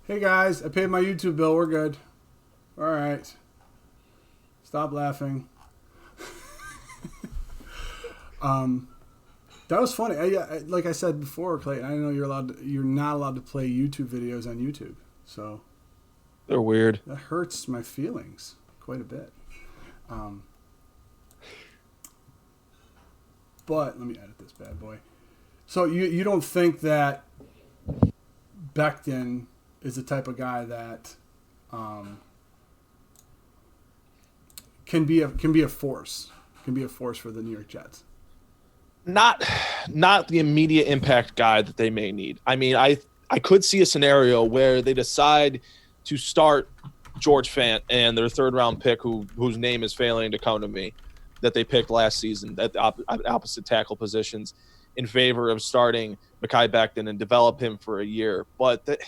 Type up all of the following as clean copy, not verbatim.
Hey guys, I paid my YouTube bill. We're good. All right. Stop laughing. um, that was funny. Like I said before, Clayton. I know you're not allowed to play YouTube videos on YouTube. So They're weird. that hurts my feelings quite a bit. Um, but let me edit this bad boy. So you don't think that Becton is the type of guy that um, can be a force, can be a force for the New York Jets. Not not the immediate impact guy that they may need. I mean, I could see a scenario where they decide to start George Fant and their third round pick, whose name is failing to come to me, that they picked last season at the opposite tackle positions, in favor of starting Mekhi Becton and develop him for a year. But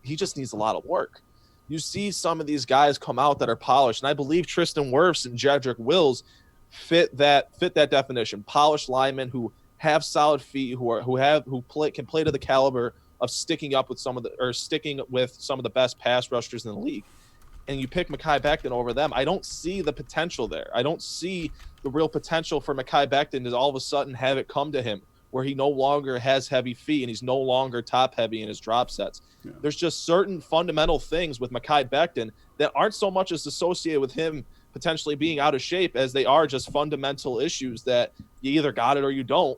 he just needs a lot of work. You see some of these guys come out that are polished, and I believe Tristan Wirfs and Jedrick Wills fit that definition. Polished linemen who have solid feet, can play to the caliber of sticking with some of the best pass rushers in the league. And you pick Mekhi Becton over them. I don't see the potential there. I don't see the real potential for Mekhi Becton to all of a sudden have it come to him where he no longer has heavy feet and he's no longer top heavy in his drop sets. Yeah. There's just certain fundamental things with Mekhi Becton that aren't so much as associated with him potentially being out of shape as they are just fundamental issues that you either got it or you don't.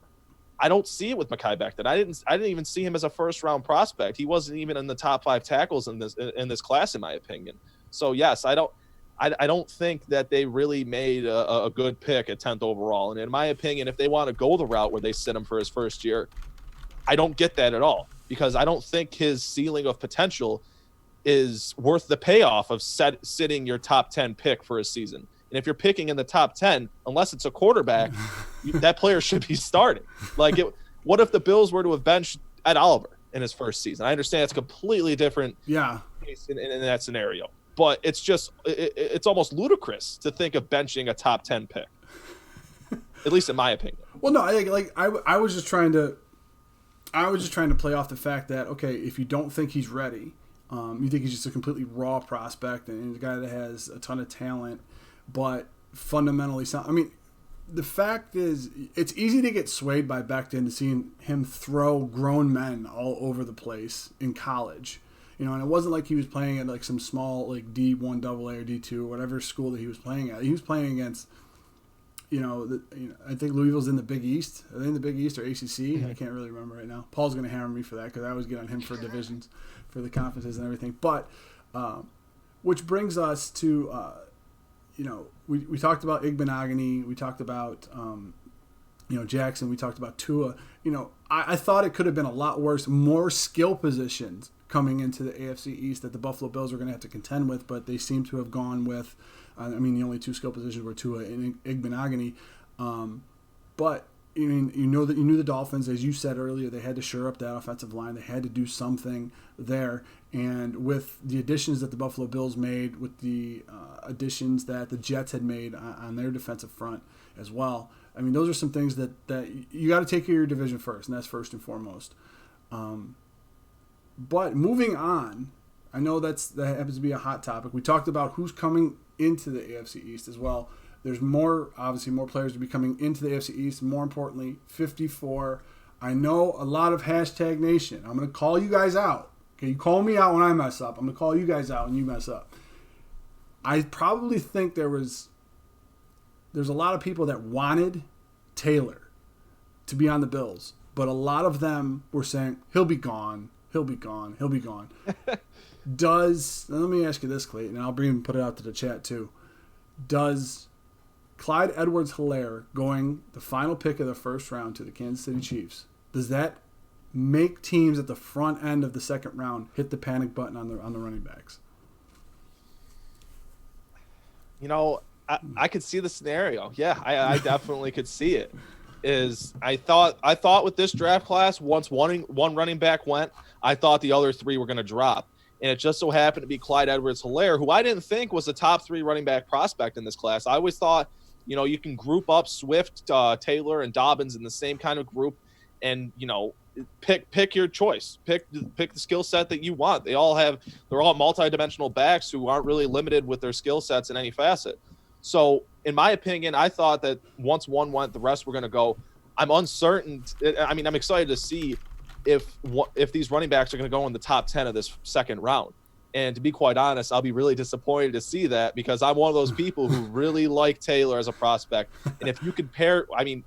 I don't see it with Mekhi Becton. I didn't even see him as a first round prospect. He wasn't even in the top 5 tackles in this class, in my opinion. So yes, I don't think that they really made a good pick at 10th overall. And in my opinion, if they want to go the route where they sit him for his first year, I don't get that at all, because I don't think his ceiling of potential is worth the payoff of sitting your top 10 pick for a season. And if you're picking in the top 10, unless it's a quarterback, that player should be starting. What if the Bills were to have benched Ed Oliver in his first season? I understand it's completely different Yeah. case in that scenario, but it's almost ludicrous to think of benching a top 10 pick, at least in my opinion. Well, no, I was just trying to play off the fact that, okay, if you don't think he's ready, you think he's just a completely raw prospect and he's a guy that has a ton of talent, but fundamentally, I mean, the fact is, it's easy to get swayed by Becton to seeing him throw grown men all over the place in college. And it wasn't like he was playing at like some small like D1 AA or D2 or whatever school that he was playing at. He was playing against, I think Louisville's in the Big East. Are they in the Big East or ACC? Mm-hmm. I can't really remember right now. Paul's going to hammer me for that because I always get on him for divisions, for the conferences and everything. But, which brings us to, we talked about Igbenogany. We talked about, Jackson. We talked about Tua. I thought it could have been a lot worse, more skill positions coming into the AFC East that the Buffalo Bills were going to have to contend with, but they seem to have gone with, the only 2 skill positions were Tua and Igbenogany. But you knew the Dolphins, as you said earlier, they had to shore up that offensive line. They had to do something there. And with the additions that the Buffalo Bills made, with the additions that the Jets had made on their defensive front as well, those are some things that you got to take care of your division first, and that's first and foremost. But moving on, I know that happens to be a hot topic. We talked about who's coming into the AFC East as well. There's obviously more players to be coming into the AFC East. More importantly, 54. I know a lot of hashtag nation. I'm going to call you guys out. Okay, you call me out when I mess up. I'm going to call you guys out when you mess up. I probably think there's a lot of people that wanted Taylor to be on the Bills, but a lot of them were saying, he'll be gone. He'll be gone. He'll be gone. Let me ask you this, Clayton, and I'll put it out to the chat too. Does Clyde Edwards-Helaire going the final pick of the first round to the Kansas City Chiefs, does that make teams at the front end of the second round hit the panic button on the running backs? I could see the scenario. Yeah, I definitely could see it. I thought with this draft class, once one running back went, I thought the other 3 were going to drop. And it just so happened to be Clyde Edwards-Helaire, who I didn't think was a top 3 running back prospect in this class. I always thought, you can group up Swift, Taylor, and Dobbins in the same kind of group, and pick your choice. Pick the skill set that you want. They're all multidimensional backs who aren't really limited with their skill sets in any facet. So in my opinion, I thought that once one went, the rest were going to go. I'm uncertain. I mean, I'm excited to see if these running backs are going to go in the top 10 of this second round. And to be quite honest, I'll be really disappointed to see that, because I'm one of those people who really like Taylor as a prospect. And if you compare, I mean,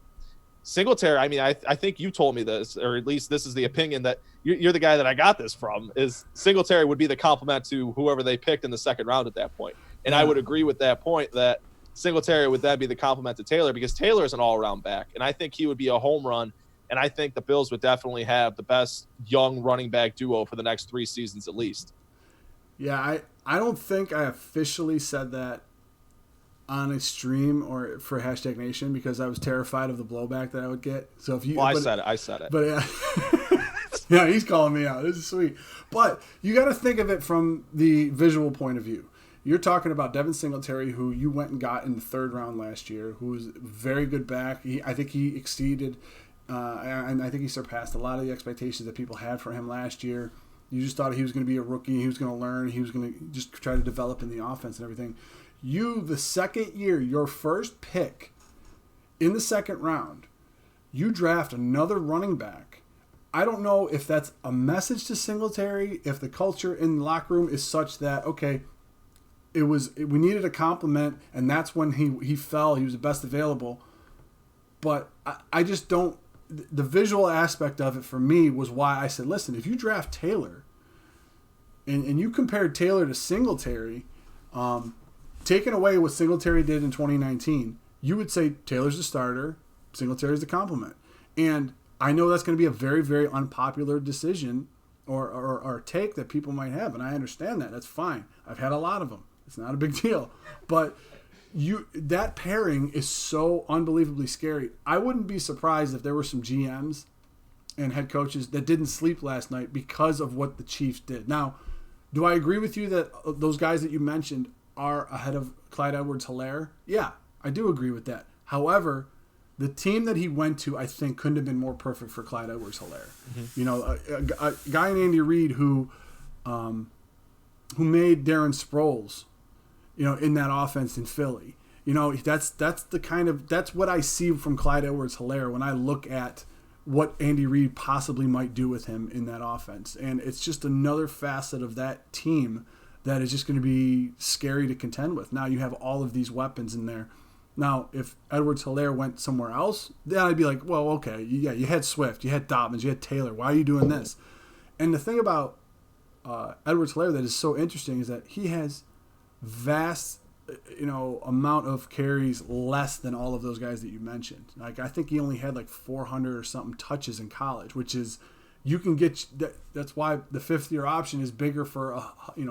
Singletary, I mean, I think you told me this, or at least this is the opinion that you're the guy that I got this from, is Singletary would be the complement to whoever they picked in the second round at that point. And I would agree with that point, that Singletary would then be the complement to Taylor, because Taylor is an all-around back, and I think he would be a home run, and I think the Bills would definitely have the best young running back duo for the next 3 seasons at least. Yeah, I don't think I officially said that on a stream or for Hashtag Nation, because I was terrified of the blowback that I would get. So if you, well, I said it. But yeah, yeah, he's calling me out. This is sweet. But you got to think of it from the visual point of view. You're talking about Devin Singletary, who you went and got in the 3rd round last year, who was a very good back. I think he exceeded, and I think he surpassed a lot of the expectations that people had for him last year. You just thought he was going to be a rookie. He was going to learn. He was going to just try to develop in the offense and everything. You, the second year, your first pick in the 2nd round, you draft another running back. I don't know if that's a message to Singletary, if the culture in the locker room is such that, okay, we needed a compliment, and that's when he fell. He was the best available. But I just don't. The visual aspect of it for me was why I said, listen, if you draft Taylor and you compared Taylor to Singletary, taking away what Singletary did in 2019, you would say Taylor's the starter, Singletary's the complement. And I know that's going to be a very, very unpopular decision or take that people might have, and I understand that. That's fine. I've had a lot of them. It's not a big deal. But that pairing is so unbelievably scary. I wouldn't be surprised if there were some GMs and head coaches that didn't sleep last night because of what the Chiefs did. Now, do I agree with you that those guys that you mentioned are ahead of Clyde Edwards-Helaire? Yeah, I do agree with that. However, the team that he went to, I think, couldn't have been more perfect for Clyde Edwards-Helaire. Mm-hmm. You know, a guy in Andy Reid who made Darren Sproles, you know, in that offense in Philly. You know, that's what I see from Clyde Edwards-Helaire when I look at what Andy Reid possibly might do with him in that offense. And it's just another facet of that team that is just going to be scary to contend with. Now you have all of these weapons in there. Now, if Edwards-Helaire went somewhere else, then I'd be like, well, okay, yeah, you had Swift, you had Dobbins, you had Taylor. Why are you doing this? And the thing about Edwards-Helaire that is so interesting is that he has vast, amount of carries less than all of those guys that you mentioned. Like, I think he only had like 400 or something touches in college, which is, you can get that's why the 5th-year option is bigger for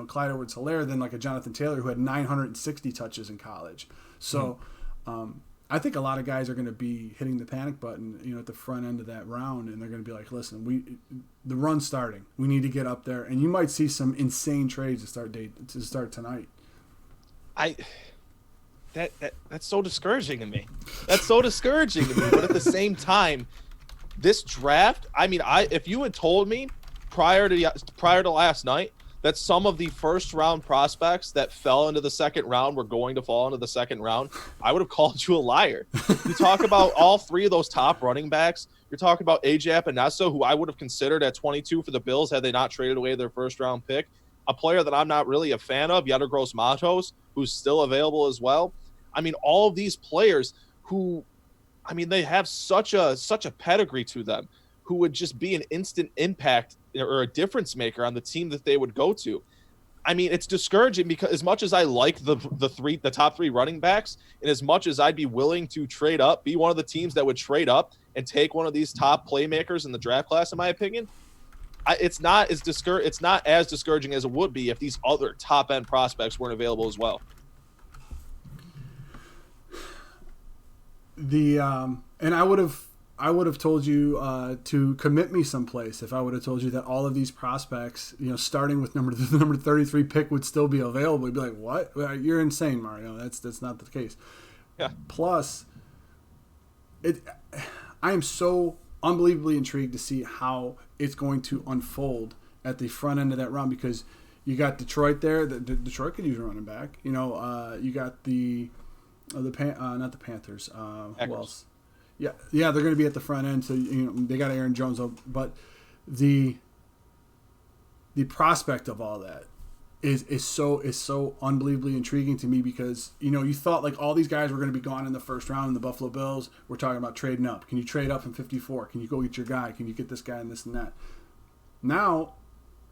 Clyde Edwards-Helaire than like a Jonathan Taylor who had 960 touches in college. So I think a lot of guys are going to be hitting the panic button, at the front end of that round, and they're going to be like, listen, the run's starting. We need to get up there, and you might see some insane trades to start tonight. That's so discouraging to me. That's so discouraging to me. But at the same time, this draft, I mean, if you had told me prior to last night that some of the first round prospects that fell into the second round were going to fall into the second round, I would have called you a liar. You talk about all 3 of those top running backs. You're talking about A.J. Epinesa, who I would have considered at 22 for the Bills had they not traded away their first round pick. A player that I'm not really a fan of, Yetur Gross-Matos, who's still available as well. I mean, all of these players who, I mean, they have such a pedigree to them, who would just be an instant impact or a difference maker on the team that they would go to. I mean, it's discouraging because as much as I like the top 3 running backs, and as much as I'd be willing to trade up, be one of the teams that would trade up and take one of these top playmakers in the draft class, in my opinion, it's not as discouraging as it would be if these other top end prospects weren't available as well. And I would have told you to commit me someplace if I would have told you that all of these prospects, starting with the number 33 pick would still be available. You'd be like, what? You're insane, Mario. That's not the case. Yeah. Plus, I am so unbelievably intrigued to see how it's going to unfold at the front end of that round, because you got Detroit there. Detroit could use a running back. You got not the Panthers. Who else? Yeah, they're going to be at the front end. So they got Aaron Jones, but the prospect of all that is so unbelievably intriguing to me, because you thought like all these guys were going to be gone in the first round, and the Buffalo Bills were talking about trading up. Can you trade up in 54? Can you go get your guy? Can you get this guy and this and that? Now,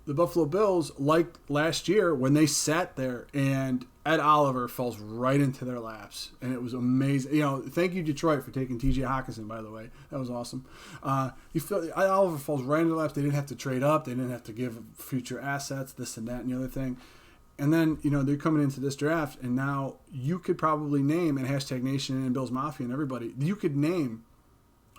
the Buffalo Bills, like last year when they sat there and Ed Oliver falls right into their laps, and it was amazing. Thank you Detroit for taking T.J. Hockenson, by the way. That was awesome. Ed Oliver falls right into their laps. They didn't have to trade up. They didn't have to give future assets, this and that and the other thing. And then they're coming into this draft, and now you could probably name, and Hashtag Nation and Bills Mafia and everybody, you could name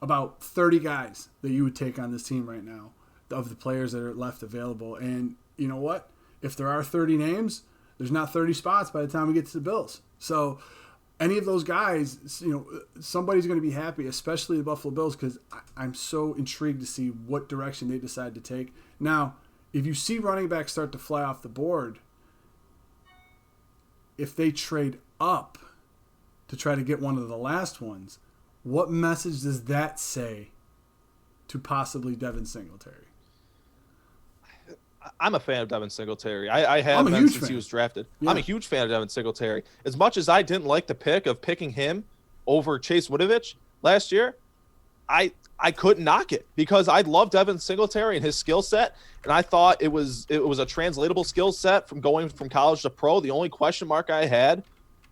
about 30 guys that you would take on this team right now, of the players that are left available. And you know what? If there are 30 names, there's not 30 spots by the time we get to the Bills. So any of those guys, somebody's going to be happy, especially the Buffalo Bills, because I'm so intrigued to see what direction they decide to take. Now, if you see running backs start to fly off the board, if they trade up to try to get one of the last ones, what message does that say to possibly Devin Singletary? I'm a fan of Devin Singletary. I have been since he was drafted. Yeah. I'm a huge fan of Devin Singletary. As much as I didn't like the pick of picking him over Chase Winovich last year, I couldn't knock it, because I love Devin Singletary and his skill set, and I thought it was a translatable skill set from going from college to pro. The only question mark I had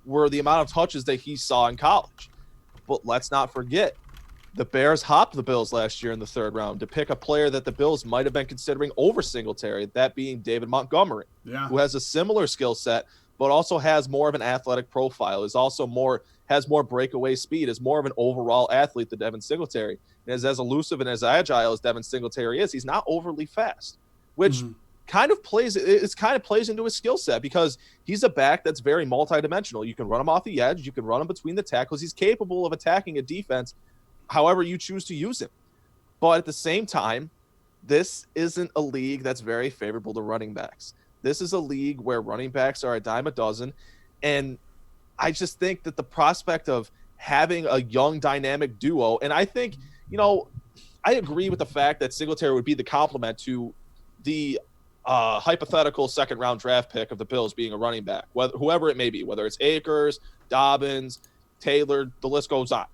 were the amount of touches that he saw in college. But let's not forget, the Bears hopped the Bills last year in the third round to pick a player that the Bills might have been considering over Singletary, that being David Montgomery, who has a similar skill set, but also has more of an athletic profile, has more breakaway speed, is more of an overall athlete than Devin Singletary. And as elusive and as agile as Devin Singletary is, he's not overly fast, which kind of plays into his skill set, because he's a back that's very multidimensional. You can run him off the edge, you can run him between the tackles. He's capable of attacking a defense however you choose to use him. But at the same time, this isn't a league that's very favorable to running backs. This is a league where running backs are a dime a dozen. And I just think that the prospect of having a young dynamic duo, and I think, I agree with the fact that Singletary would be the complement to the hypothetical second round draft pick of the Bills being a running back, whoever it may be, whether it's Akers, Dobbins, Taylor, the list goes on.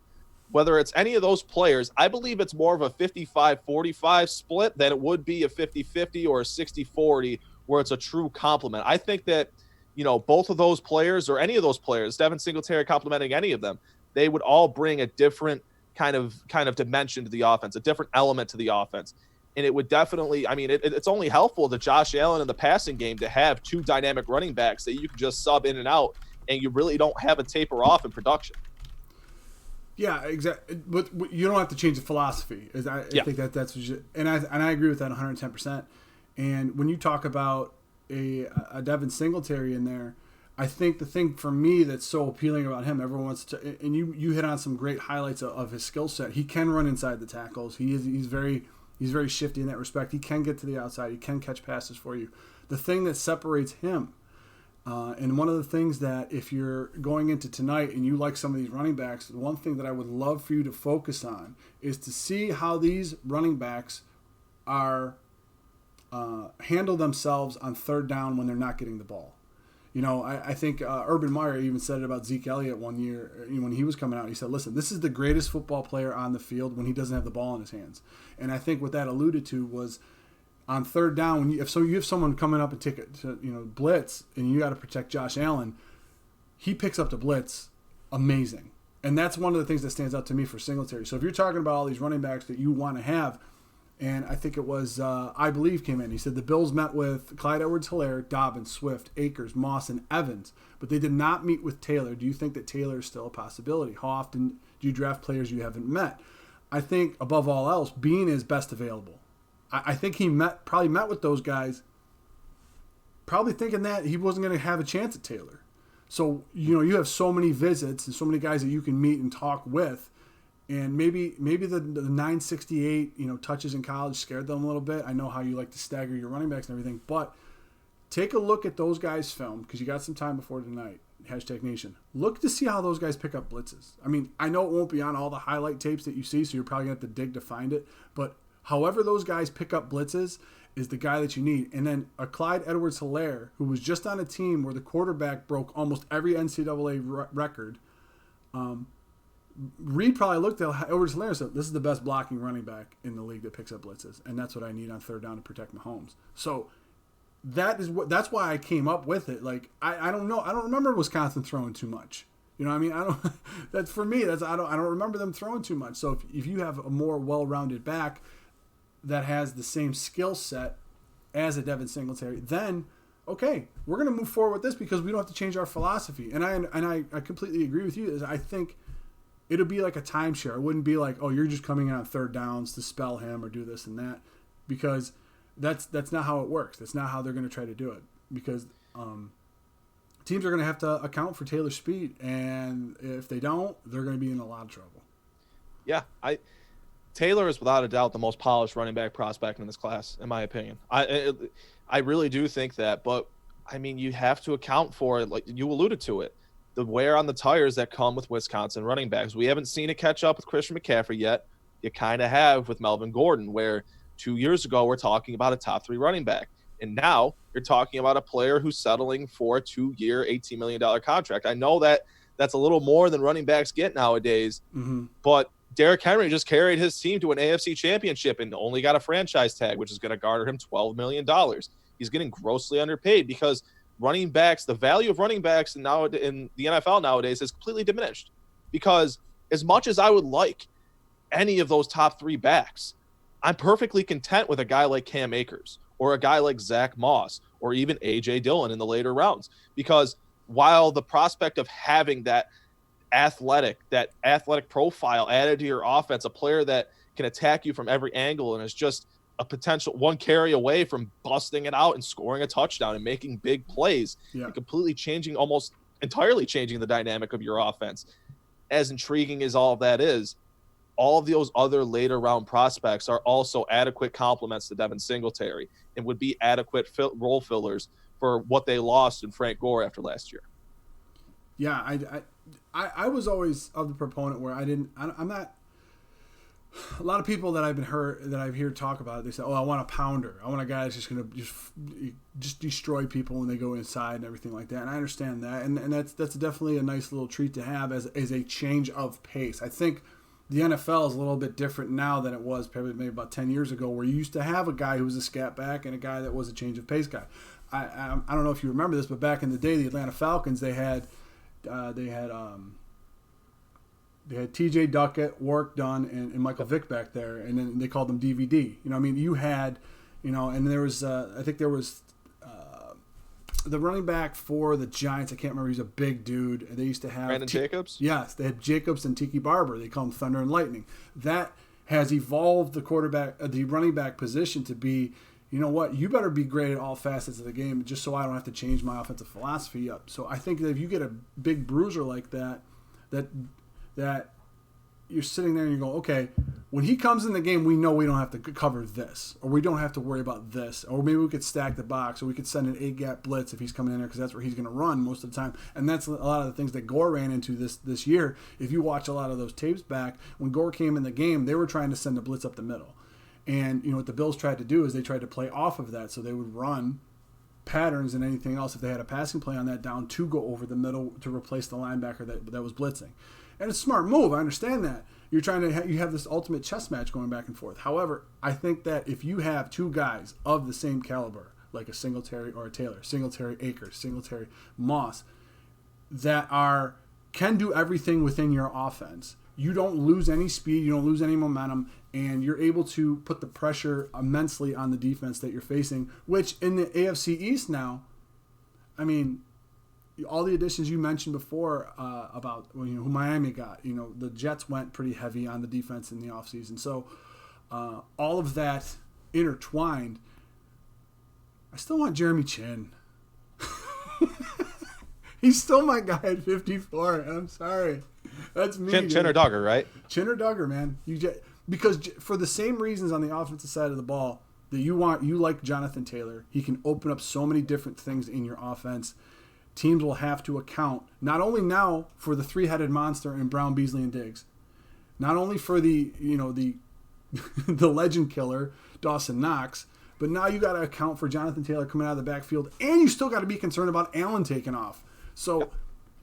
Whether it's any of those players, I believe it's more of a 55-45 split than it would be a 50-50 or a 60-40 where it's a true complement. I think that, both of those players, or any of those players, Devin Singletary complementing any of them, they would all bring a different kind of dimension to the offense, a different element to the offense. And it would definitely, it's only helpful to Josh Allen in the passing game to have two dynamic running backs that you can just sub in and out, and you really don't have a taper off in production. Yeah, exactly. But you don't have to change the philosophy. I think that's what and I agree with that 110%. And when you talk about a Devin Singletary in there, I think the thing for me that's so appealing about him, everyone wants to, and you hit on some great highlights of his skill set. He can run inside the tackles. He's very shifty in that respect. He can get to the outside. He can catch passes for you. The thing that separates him, and one of the things that if you're going into tonight and you like some of these running backs, the one thing that I would love for you to focus on is to see how these running backs are handle themselves on third down when they're not getting the ball. I think Urban Meyer even said it about Zeke Elliott one year when he was coming out. He said, listen, this is the greatest football player on the field when he doesn't have the ball in his hands. And I think what that alluded to was on third down, when you have someone coming up and take it to blitz, and you got to protect Josh Allen, he picks up the blitz amazing. And that's one of the things that stands out to me for Singletary. So if you're talking about all these running backs that you want to have, and I think it was, I believe came in. He said the Bills met with Clyde Edwards-Helaire, Dobbins, Swift, Akers, Moss, and Evans, but they did not meet with Taylor. Do you think that Taylor is still a possibility? How often do you draft players you haven't met? I think, above all else, Bean is best available. I think he probably met with those guys, probably thinking that he wasn't going to have a chance at Taylor. So, you have so many visits and so many guys that you can meet and talk with, And maybe the 968 touches in college scared them a little bit. I know how you like to stagger your running backs and everything, but take a look at those guys' film because you got some time before tonight. #Nation. Look to see how those guys pick up blitzes. I mean, I know it won't be on all the highlight tapes that you see, so you're probably going to have to dig to find it. But however those guys pick up blitzes is the guy that you need. And then a Clyde Edwards-Helaire, who was just on a team where the quarterback broke almost every NCAA record. Reed probably looked at Edwards-Helaire and said, this is the best blocking running back in the league that picks up blitzes. And that's what I need on third down to protect Mahomes. So that's why I came up with it. Like I don't know. I don't remember Wisconsin throwing too much. You know what I mean? I don't. That's for me. I don't remember them throwing too much. So if you have a more well-rounded back that has the same skill set as a Devin Singletary, then okay, we're going to move forward with this because we don't have to change our philosophy. And I completely agree with you. I think it'll be like a timeshare. It wouldn't be like, oh, you're just coming in on third downs to spell him or do this and that, because that's not how it works. That's not how they're going to try to do it, because teams are going to have to account for Taylor's speed, and if they don't, they're going to be in a lot of trouble. Yeah, Taylor is without a doubt the most polished running back prospect in this class, in my opinion. I really do think that, but I mean, you have to account for it. Like you alluded to it, the wear on the tires that come with Wisconsin running backs. We haven't seen it catch up with Christian McCaffrey yet. You kind of have with Melvin Gordon, where 2 years ago we're talking about a top 3 running back, and now you're talking about a player who's settling for a 2-year, $18 million contract. I know that that's a little more than running backs get nowadays, but Derrick Henry just carried his team to an AFC championship and only got a franchise tag, which is going to garner him $12 million. He's getting grossly underpaid because running backs, the value of running backs in the NFL nowadays is completely diminished, because as much as I would like any of those top 3 backs, I'm perfectly content with a guy like Cam Akers or a guy like Zach Moss or even A.J. Dillon in the later rounds, because while the prospect of having that athletic profile added to your offense, a player that can attack you from every angle and is just a potential one carry away from busting it out and scoring a touchdown and making big plays, and completely almost entirely changing the dynamic of your offense. As intriguing as all of that is, all of those other later round prospects are also adequate complements to Devin Singletary and would be adequate role fillers for what they lost in Frank Gore after last year. Yeah, I was always of the proponent where I'm not. A lot of people that I've heard talk about it, they say, "Oh, I want a pounder. I want a guy that's just going to just destroy people when they go inside and everything like that." And I understand that, and that's definitely a nice little treat to have as a change of pace. I think the NFL is a little bit different now than it was probably maybe about 10 years ago, where you used to have a guy who was a scat back and a guy that was a change of pace guy. I don't know if you remember this, but back in the day, the Atlanta Falcons, they had T.J. Duckett, Warwick Dunn, and Michael Vick back there, and then they called them DVD. You know, I mean, you had, and there was, I think there was the running back for the Giants. I can't remember. He's a big dude. They used to have Brandon Jacobs. Yes, they had Jacobs and Tiki Barber. They call him Thunder and Lightning. That has evolved the running back position to be, you know what, you better be great at all facets of the game, just so I don't have to change my offensive philosophy up. So I think that if you get a big bruiser like that you're sitting there and you go, okay, when he comes in the game, we know we don't have to cover this, or we don't have to worry about this, or maybe we could stack the box, or we could send an 8-gap blitz if he's coming in there, because that's where he's going to run most of the time. And that's a lot of the things that Gore ran into this year. If you watch a lot of those tapes back, when Gore came in the game, they were trying to send a blitz up the middle. And what the Bills tried to do is they tried to play off of that, so they would run patterns and anything else if they had a passing play on that down to go over the middle to replace the linebacker that was blitzing. And it's a smart move. I understand that. You're trying to you have this ultimate chess match going back and forth. However, I think that if you have 2 guys of the same caliber, like a Singletary or a Taylor, Singletary Akers, Singletary Moss, that can do everything within your offense, you don't lose any speed, you don't lose any momentum, and you're able to put the pressure immensely on the defense that you're facing, which in the AFC East now, I mean, all the additions you mentioned before about who Miami got, the Jets went pretty heavy on the defense in the offseason. So all of that intertwined, I still want Jeremy Chin. He's still my guy at 54. I'm sorry. That's me. Chin or Duggar, right? Chin or Duggar, man. Because for the same reasons on the offensive side of the ball that you like Jonathan Taylor. He can open up so many different things in your offense. Teams will have to account not only now for the three-headed monster in Brown, Beasley, and Diggs, not only for the the legend killer Dawson Knox, but now you got to account for Jonathan Taylor coming out of the backfield, and you still got to be concerned about Allen taking off. So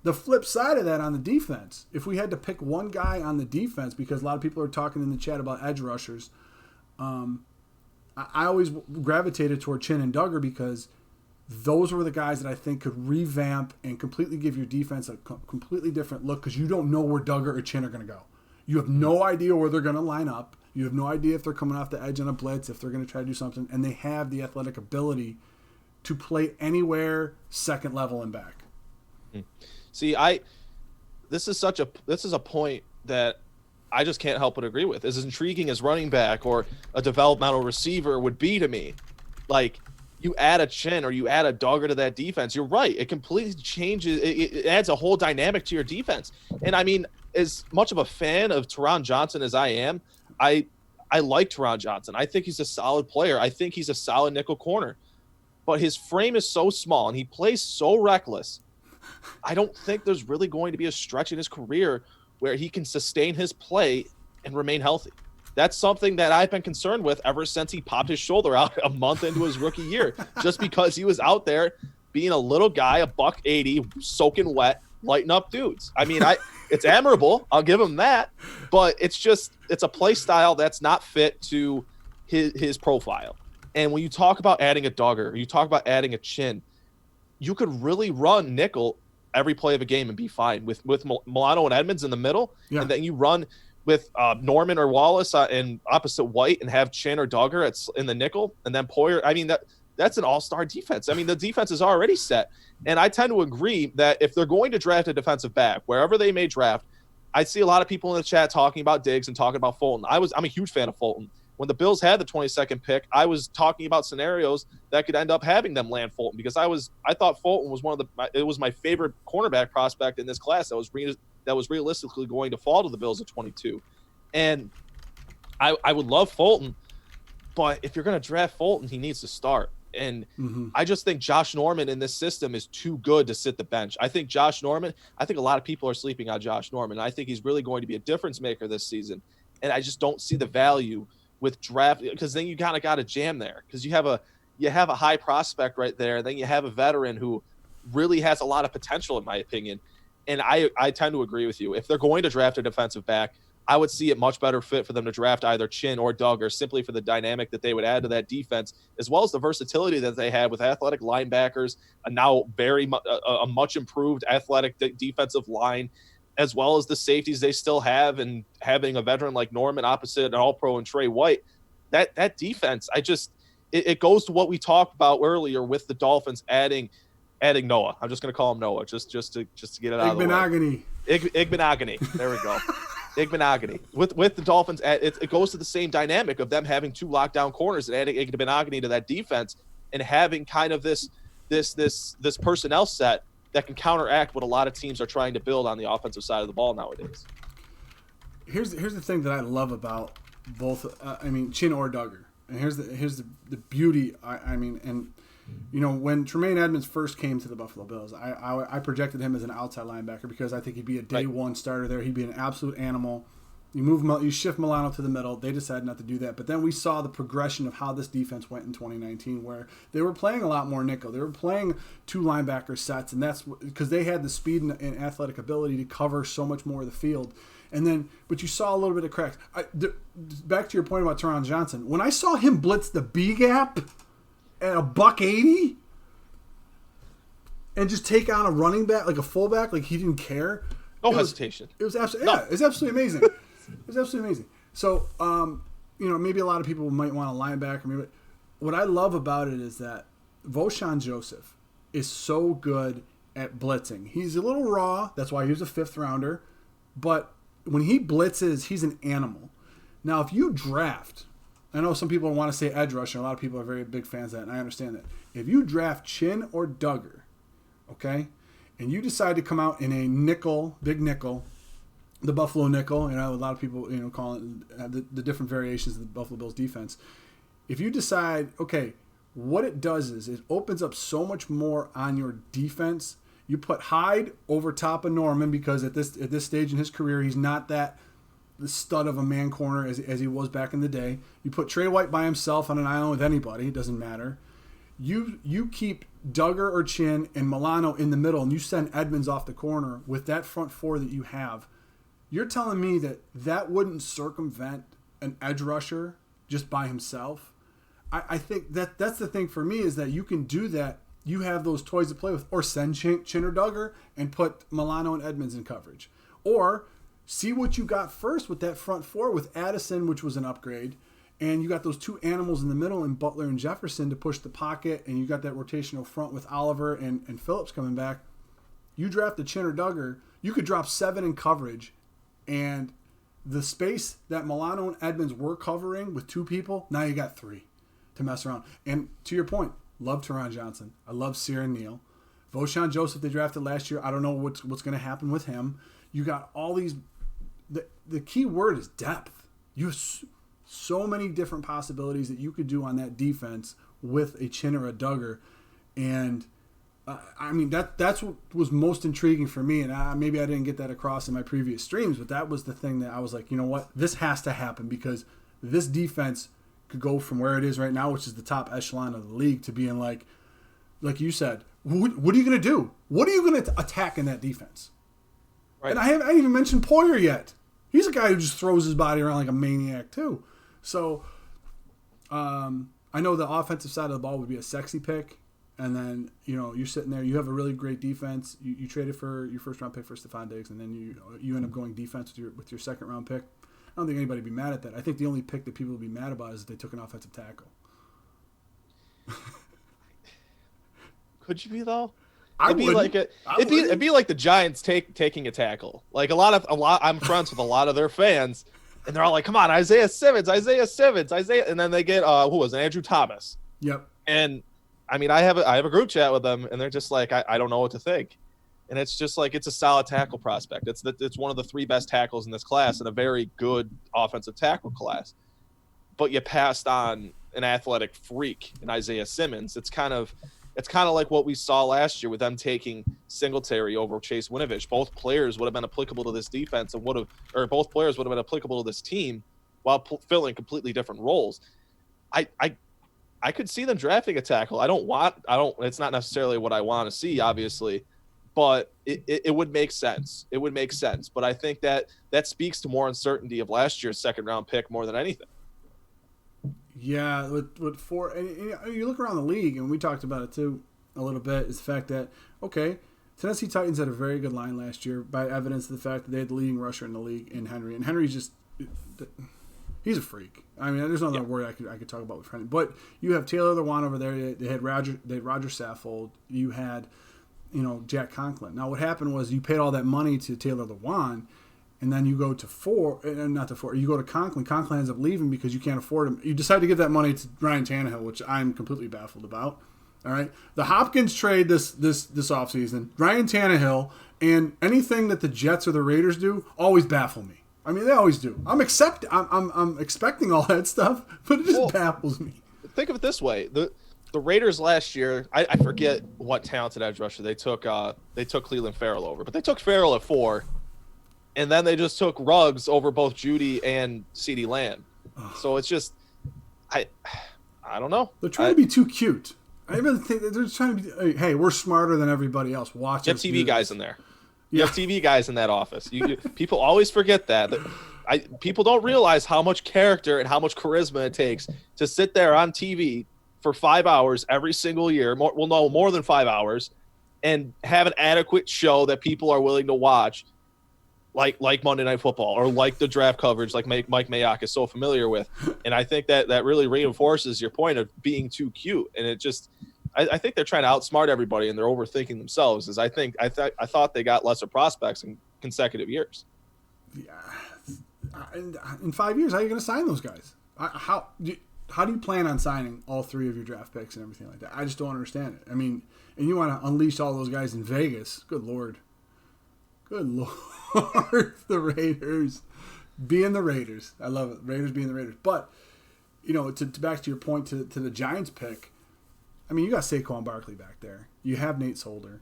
the flip side of that on the defense, if we had to pick one guy on the defense, because a lot of people are talking in the chat about edge rushers, I always gravitated toward Chin and Duggar because those were the guys that I think could revamp and completely give your defense a completely different look, because you don't know where Duggar or Chin are going to go. You have no idea where they're going to line up. You have no idea if they're coming off the edge on a blitz, if they're going to try to do something, and they have the athletic ability to play anywhere second level and back. See, this is a point that I just can't help but agree with. As intriguing as running back or a developmental receiver would be to me, like, you add a Chin or you add a Duggar to that defense, you're right. It completely changes. It adds a whole dynamic to your defense. And I mean, as much of a fan of Teron Johnson as I am, I like Teron Johnson. I think he's a solid player. I think he's a solid nickel corner. But his frame is so small and he plays so reckless. I don't think there's really going to be a stretch in his career where he can sustain his play and remain healthy. That's something that I've been concerned with ever since he popped his shoulder out a month into his rookie year, just because he was out there being a little guy, $180, soaking wet, lighting up dudes. I mean, it's admirable. I'll give him that, but it's a play style that's not fit to his profile. And when you talk about adding a Duggar, you talk about adding a Chin, you could really run nickel every play of a game and be fine with Milano and Edmonds in the middle, and then you run with Norman or Wallace in opposite White and have Chin or Duggar in the nickel, and then Poyer. I mean, that's an all-star defense. I mean, the defense is already set. And I tend to agree that if they're going to draft a defensive back, wherever they may draft, I see a lot of people in the chat talking about Diggs and talking about Fulton. I'm a huge fan of Fulton. When the Bills had the 22nd pick, I was talking about scenarios that could end up having them land Fulton, because I thought Fulton was it was my favorite cornerback prospect in this class that was realistically going to fall to the Bills at 22. And I would love Fulton, but if you're going to draft Fulton, he needs to start. And I just think Josh Norman in this system is too good to sit the bench. I think a lot of people are sleeping on Josh Norman. I think he's really going to be a difference maker this season. And I just don't see the value with draft, because then you kind of got a jam there, because you have a high prospect right there. Then you have a veteran who really has a lot of potential, in my opinion. And I tend to agree with you. If they're going to draft a defensive back, I would see it much better fit for them to draft either Chin or Duggar, simply for the dynamic that they would add to that defense, as well as the versatility that they had with athletic linebackers, a now a much improved athletic defensive line, as well as the safeties they still have, and having a veteran like Norman opposite an all-pro and Trey White. That defense, it goes to what we talked about earlier with the Dolphins adding Noah. I'm just going to call him Noah just to get it out of the way. Igbenogany. There we go. Igbenogany. With the Dolphins, it goes to the same dynamic of them having two lockdown corners and adding Igbenogany to that defense, and having kind of this personnel set that can counteract what a lot of teams are trying to build on the offensive side of the ball nowadays. Here's the thing that I love about both. Chin or Duggar, and here's the beauty. When Tremaine Edmonds first came to the Buffalo Bills, I projected him as an outside linebacker, because I think he'd be a day one starter there. He'd be an absolute animal. You shift Milano to the middle. They decided not to do that. But then we saw the progression of how this defense went in 2019, where they were playing a lot more nickel. They were playing two linebacker sets, and that's because they had the speed and athletic ability to cover so much more of the field. But you saw a little bit of cracks. Back to your point about Teron Johnson, when I saw him blitz the B gap at $180 and just take on a running back, like a fullback, like he didn't care. No hesitation. It was absolutely amazing. It was absolutely amazing. So, maybe a lot of people might want a linebacker. What I love about it is that Voshon Joseph is so good at blitzing. He's a little raw. That's why he was a 5th rounder. But when he blitzes, he's an animal. Now, if you draft, I know some people want to say edge rusher. A lot of people are very big fans of that, and I understand that. If you draft Chin or Duggar, okay, and you decide to come out in a nickel, big nickel, the Buffalo nickel. A lot of people call it the different variations of the Buffalo Bills defense. If you decide, okay, what it does is it opens up so much more on your defense. You put Hyde over top of Norman because at this stage in his career, he's not the stud of a man corner as he was back in the day. You put Trey White by himself on an island with anybody. It doesn't matter. You keep Duggar or Chin and Milano in the middle, and you send Edmonds off the corner with that front four that you have. You're telling me that wouldn't circumvent an edge rusher just by himself? I think that's the thing for me is that you can do that. You have those toys to play with, or send Chin or Duggar and put Milano and Edmonds in coverage, or see what you got first with that front four with Addison, which was an upgrade, and you got those two animals in the middle in Butler and Jefferson to push the pocket, and you got that rotational front with Oliver and Phillips coming back. You draft a Chin or Duggar, you could drop 7 in coverage, and the space that Milano and Edmonds were covering with 2 people, now you got 3 to mess around. And to your point, love Teron Johnson. I love Cyran Neal. Voshan Joseph they drafted last year. I don't know what's going to happen with him. You got all these. The key word is depth. You have so many different possibilities that you could do on that defense with a Chin or a Duggar. And that's what was most intriguing for me. And maybe I didn't get that across in my previous streams, but that was the thing that I was like, you know what? This has to happen because this defense could go from where it is right now, which is the top echelon of the league, to being like you said, what are you going to do? What are you going to attack in that defense? Right. And I haven't even mentioned Poyer yet. He's a guy who just throws his body around like a maniac too. So I know the offensive side of the ball would be a sexy pick. And then, you're sitting there, you have a really great defense. You traded for your first round pick for Stephon Diggs, and then you end up going defense with your second round pick. I don't think anybody would be mad at that. I think the only pick that people would be mad about is if they took an offensive tackle. Could you be though? It'd be like the Giants taking a tackle. Like I'm friends with a lot of their fans, and they're all like, "Come on, Isaiah Simmons," and then they get who was it? Andrew Thomas. Yep. And I have a group chat with them, and they're just like, I don't know what to think. And it's just like, it's a solid tackle prospect. It's one of the 3 best tackles in this class and a very good offensive tackle class. But you passed on an athletic freak in Isaiah Simmons. It's kind of like what we saw last year with them taking Singletary over Chase Winovich. Both players would have been applicable to this defense and both players would have been applicable to this team while filling completely different roles. I could see them drafting a tackle. It's not necessarily what I want to see, obviously. But it would make sense. It would make sense. But I think that speaks to more uncertainty of last year's second-round pick more than anything. Yeah, and you look around the league, and we talked about it too a little bit, is the fact that, okay, Tennessee Titans had a very good line last year by evidence of the fact that they had the leading rusher in the league in Henry. And Henry's just – he's a freak. There's no other word I could talk about with Henry. But you have Taylor Lewan over there. They had Roger Saffold. You had – Jack Conklin. Now, what happened was you paid all that money to Taylor Lewan, and then you go to you go to Conklin. Conklin ends up leaving because you can't afford him. You decide to give that money to Ryan Tannehill, which I'm completely baffled about. All right. The Hopkins trade this offseason, Ryan Tannehill, and anything that the Jets or the Raiders do always baffle me. They always do. I'm expecting all that stuff, but it just baffles me. Think of it this way. The Raiders last year, I forget what talented edge rusher they took Cleveland Farrell over, but they took Farrell at 4, and then they just took Ruggs over both Judy and CeeDee Lamb. So it's just, I don't know. They're trying to be too cute. I really think they're just trying to be, hey, we're smarter than everybody else. Watch us. You have TV guys in there. You have TV guys in that office. People always forget that. People don't realize how much character and how much charisma it takes to sit there on TV for 5 hours every single year, more than 5 hours, and have an adequate show that people are willing to watch, like Monday Night Football or like the draft coverage like Mike Mayock is so familiar with. And I think that really reinforces your point of being too cute. And it just I think they're trying to outsmart everybody and they're overthinking themselves. I thought they got lesser prospects in consecutive years. Yeah. In 5 years, how are you going to sign those guys? How do you plan on signing all 3 of your draft picks and everything like that? I just don't understand it. And you want to unleash all those guys in Vegas. Good Lord. Good Lord. The Raiders being the Raiders. I love it. Raiders being the Raiders. But, to back to your point to the Giants pick, I mean, you got Saquon Barkley back there. You have Nate Solder.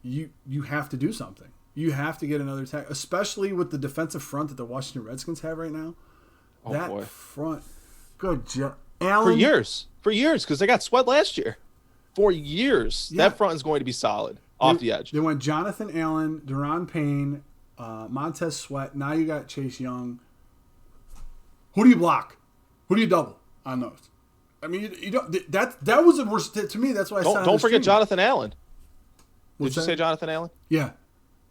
You have to do something. You have to get another tackle, especially with the defensive front that the Washington Redskins have right now. Oh, that boy. front. Good job. Allen. For years, because they got Sweat last year. For years. Yeah. That front is going to be solid off the edge. They went Jonathan Allen, Deron Payne, Montez Sweat. Now you got Chase Young. Who do you block? Who do you double on those? I mean, you don't. That was the worst to me. That's why I said. Don't forget Jonathan Allen. Did you say Jonathan Allen? Yeah.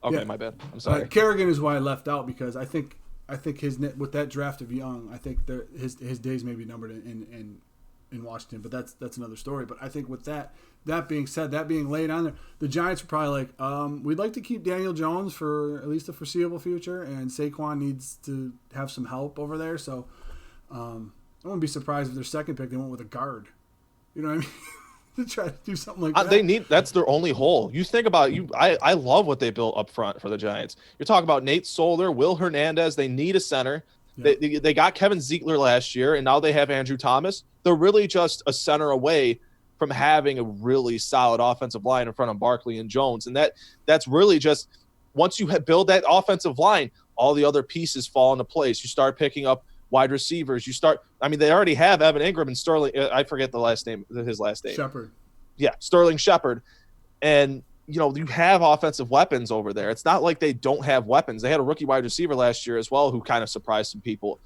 Okay, yeah. My bad. I'm sorry. Kerrigan is why I left out because I think his with that draft of Young, I think his days may be numbered in Washington. But that's another story. But I think with that being said, that being laid on there, the Giants were probably like, we'd like to keep Daniel Jones for at least the foreseeable future, and Saquon needs to have some help over there. So. I wouldn't be surprised if their second pick they went with a guard. You know what I mean? To try to do something like that. That's their only hole. You think about I love what they built up front for the Giants. You're talking about Nate Solder, Will Hernandez. They need a center. Yeah. They got Kevin Ziegler last year, and now they have Andrew Thomas. They're really just a center away from having a really solid offensive line in front of Barkley and Jones. And that's really just once you build that offensive line, all the other pieces fall into place. You start picking up wide receivers. They already have Evan Ingram and Sterling. I forget his last name. Shepard. Yeah, Sterling Shepard. And, you have offensive weapons over there. It's not like they don't have weapons. They had a rookie wide receiver last year as well who kind of surprised some people.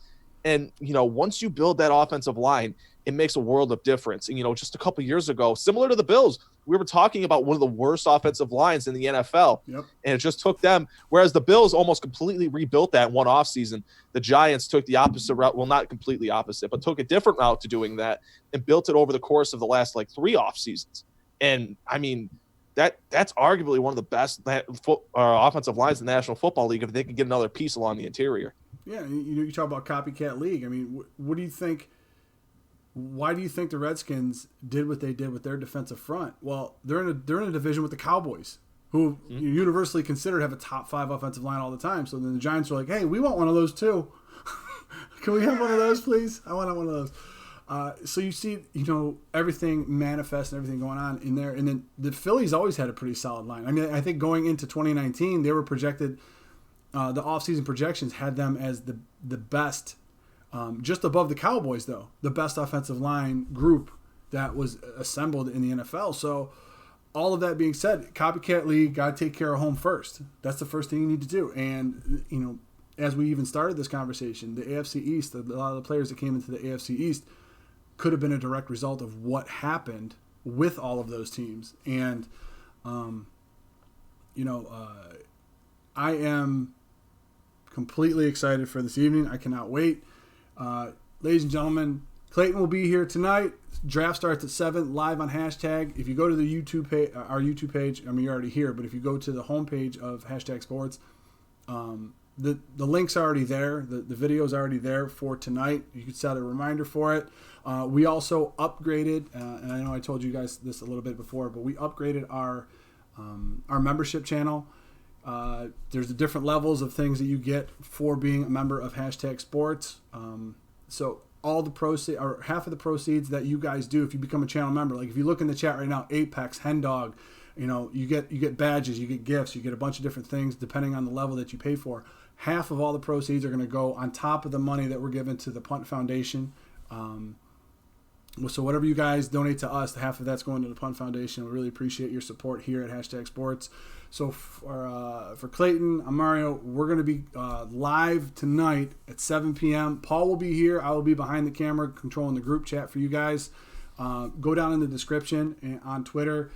And, once you build that offensive line, it makes a world of difference. And, just a couple years ago, similar to the Bills, we were talking about one of the worst offensive lines in the NFL. Yep. And it just took them, whereas the Bills almost completely rebuilt that one offseason. The Giants took the opposite route. Well, not completely opposite, but took a different route to doing that and built it over the course of the last 3 off seasons. And I mean, that's arguably one of the best offensive lines in the National Football League if they can get another piece along the interior. Yeah, you talk about copycat league. I mean, what do you think? Why do you think the Redskins did what they did with their defensive front? Well, they're in a division with the Cowboys, who universally considered have a top 5 offensive line all the time. So then the Giants were like, "Hey, we want one of those too. Can we have one of those, please? I want one of those." So you see, everything manifest and everything going on in there. And then the Phillies always had a pretty solid line. I mean, I think going into 2019, they were projected. The offseason projections had them as the best. Just above the Cowboys, though, the best offensive line group that was assembled in the NFL. So all of that being said, copycat league, got to take care of home first. That's the first thing you need to do. And, as we even started this conversation, the AFC East, a lot of the players that came into the AFC East could have been a direct result of what happened with all of those teams. And, I am completely excited for this evening. I cannot wait. Ladies and gentlemen, Clayton will be here tonight. Draft starts at 7 live on hashtag. If you go to the YouTube page, our YouTube page, I mean, you're already here, but if you go to the homepage of hashtag sports, the link's already there. The video's already there for tonight. You can set a reminder for it. We also upgraded, and I know I told you guys this a little bit before, but we upgraded our membership channel. There's the different levels of things that you get for being a member of hashtag sports. So all the proceeds, or half of the proceeds that you guys do if you become a channel member, like if you look in the chat right now, Apex, Hen Dog, you get badges, you get gifts, you get a bunch of different things depending on the level that you pay for. Half of all the proceeds are going to go on top of the money that we're given to the Punt Foundation. So whatever you guys donate to us, half of that's going to the Punt Foundation. We really appreciate your support here at hashtag sports. So for Clayton, I'm Mario. We're going to be live tonight at 7 p.m. Paul will be here. I will be behind the camera controlling the group chat for you guys. Go down in the description and on Twitter.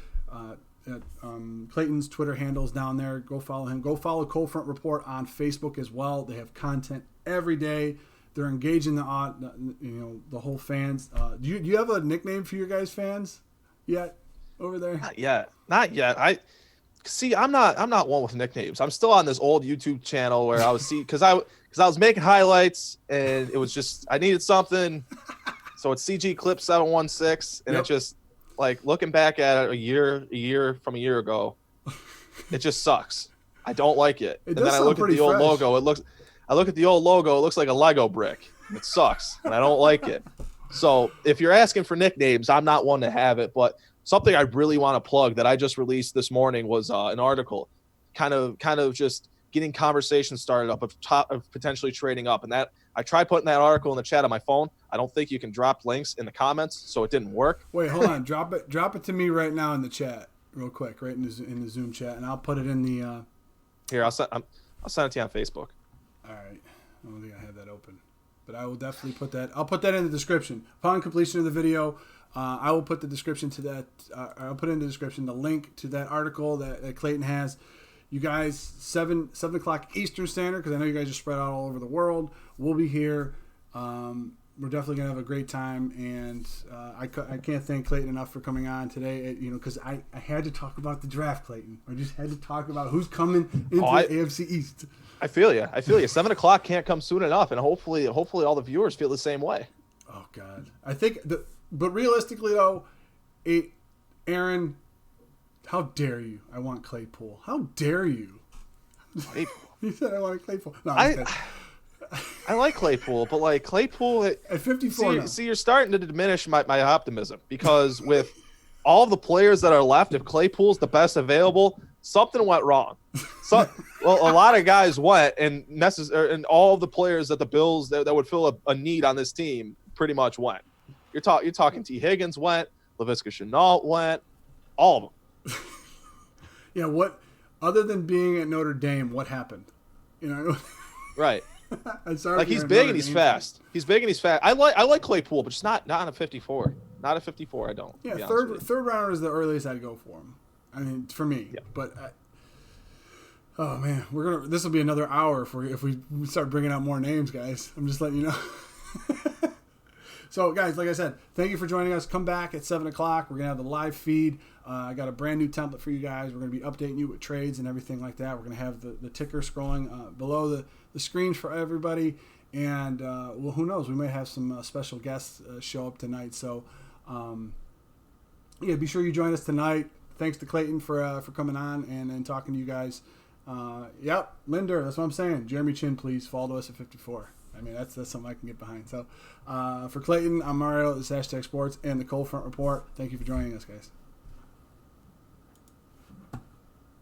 Clayton's Twitter handle's down there. Go follow him. Go follow Cold Front Report on Facebook as well. They have content every day. They're engaging the whole fans. Do you have a nickname for your guys' fans yet over there? Not yet. I'm not one with nicknames. I'm still on this old YouTube channel where I was because I was making highlights and it was just I needed something, so it's CG Clip 716 and It just looking back at it a year from a year ago, it just sucks. I don't like it. It And then I look at the old logo. I look at the old logo. It looks like a Lego brick. It sucks, and I don't like it. So if you're asking for nicknames, I'm not one to have it. But something I really want to plug that I just released this morning was an article, kind of just getting conversations started up of potentially trading up. And that I tried putting that article in the chat on my phone. I don't think you can drop links in the comments, so it didn't work. Wait, hold on. Drop it to me right now in the chat, real quick, right in the Zoom chat, and I'll put it in the. Here, I'll send it to you on Facebook. All right. I don't think I have that open, but I will definitely put that. I'll put that in the description upon completion of the video. I will put the description to that. I'll put in the description the link to that article that Clayton has. You guys, 7 o'clock Eastern Standard, because I know you guys are spread out all over the world. We'll be here. We're definitely gonna have a great time, and I can't thank Clayton enough for coming on today. Because I had to talk about the draft, Clayton. I just had to talk about who's coming into the AFC East. I feel you. 7 o'clock can't come soon enough, and hopefully all the viewers feel the same way. Oh God, I think. But realistically, though, Aaron. How dare you? I want Claypool. How dare you? Claypool. You said I wanted Claypool. No, I like Claypool, but like Claypool at 54. See, you're starting to diminish my optimism, because with all the players that are left, if Claypool's the best available, something went wrong. So, well, a lot of guys went, and all of the players that the Bills that would fill a need on this team pretty much went. You're talking T. Higgins went, Laviska Shenault went, all of them. Yeah, what other than being at Notre Dame, what happened? Right. I'm sorry. Like, he's big and he's fast. He's big and he's fast. I like Claypool, but just not on a 54. Not a 54. I don't. Yeah, third rounder is the earliest I'd go for him. I mean, for me. Yeah. But oh man, this will be another hour if we start bringing out more names, guys. I'm just letting you know. So, guys, like I said, thank you for joining us. Come back at 7 o'clock. We're going to have the live feed. I got a brand new template for you guys. We're going to be updating you with trades and everything like that. We're going to have the ticker scrolling below the screens for everybody. And, well, who knows? We may have some special guests show up tonight. So, yeah, be sure you join us tonight. Thanks to Clayton for coming on and talking to you guys. Yep, Linder, that's what I'm saying. Jeremy Chin, please follow us at 54. I mean, that's something I can get behind. So, for Clayton, I'm Mario. This is #Sports and the Cold Front Report. Thank you for joining us, guys.